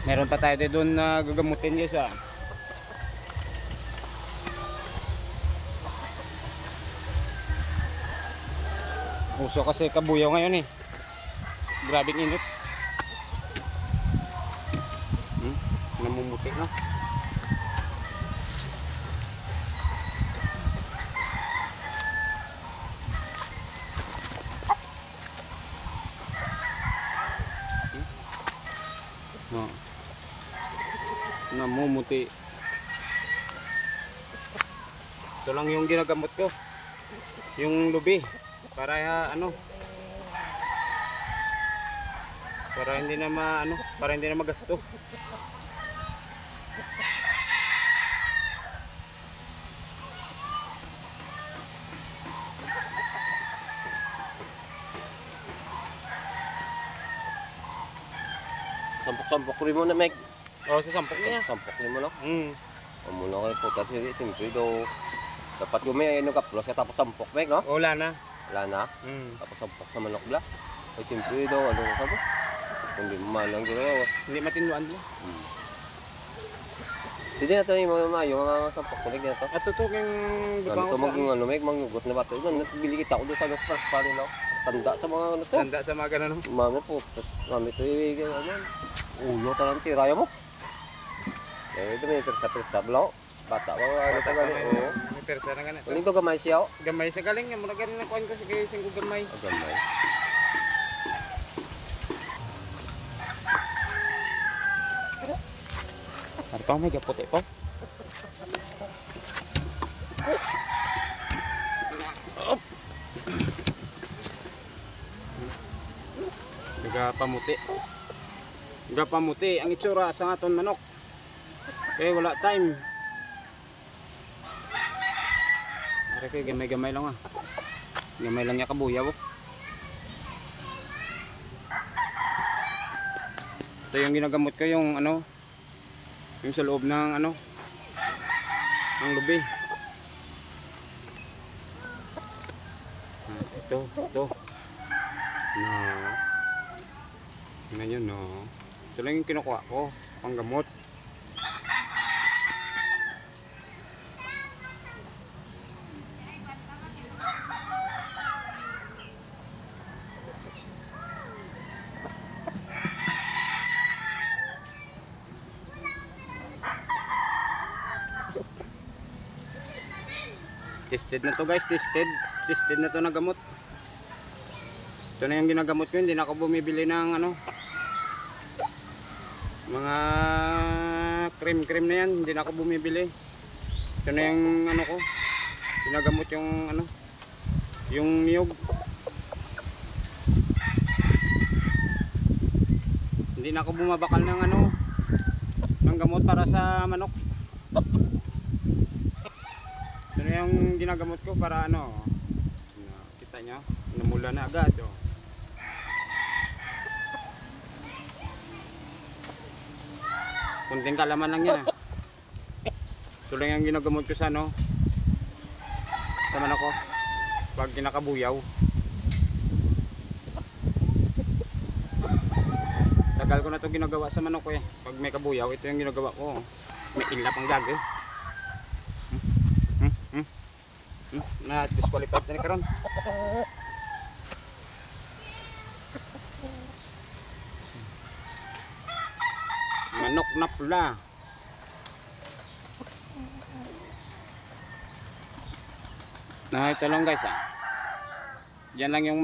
Meron pa tayo doon na gagamutin guys ah. Uso kasi kabuyaw ngayon eh. Grabing init. Namumuti no. No. Namumuti. Ito lang yung ginagamot ko. Yung lubi. Para ano? Para hindi na para hindi na magasto. Sampok-sampok rin mo na, Meg. Oh, sa sampok niya. Sampok rin mo, no? Mm. Muna kayo po kasi siyempre daw dapat gumaya yung kaplos tapos sampok, Meg, no? Wala na. Wala na. Tapos sampok sa manok bla. Ay siyempre daw, ano sabi? Hindi mo malang gano'n. Hindi matinuan mo. Hindi na ito yung mga sampok ko, Meg, na ito. At tutok yung Ano ito mag Meg, mangugot na ba ito? Nagbili kita ko doon sa gas pa rin, no? Tanda sa mga ano to. Tanda sa mga ganun. Mami po, tapos mami ito yung ano. Ulo talang tiraya mo. Eh, ito may persa-persa, blo. Bata ba, ano ito galing? Oo. May persa na ganito. Uling ito gamay siya, oh. Gamay sa galing yan. Muna galing na kuhan ko sa gising ko gamay. Gamay. Ano pa, may gaputi po. Nagapamuti. Nagapamuti ang itsura sa aton manok. Okay, wala time. Ari kay gamay-gamay lang ah. Gamay lang niya kabuyaw. Ito yung ginagamot ko yung yung sa loob ng ng lubi. Ito. No. Ngayon no. Ito lang yung kinukuha ko, panggamot. Tested na to guys, tested na to na gamot. Ito na yung ginagamot ko, hindi na ako bumibili ng mga cream na yan, hindi na ako bumibili. Ito na yung ko, ginagamot yung yung niyog. Hindi na ako bumabakal ng ng gamot para sa manok. Ito na yung ginagamot ko para kita nyo, namula na agad oh. Kunting kalaman lang yan ah. Ito lang yung ginagamot ko sa sa manok ko pag kinakabuyaw. Tagal ko na ito ginagawa sa manok ko eh. Pag may kabuyaw, ito yung ginagawa ko. May ilap ang gagawin. Na-disqualified na ni karon. Manok na pula. Ito lang guys ah. Diyan lang yung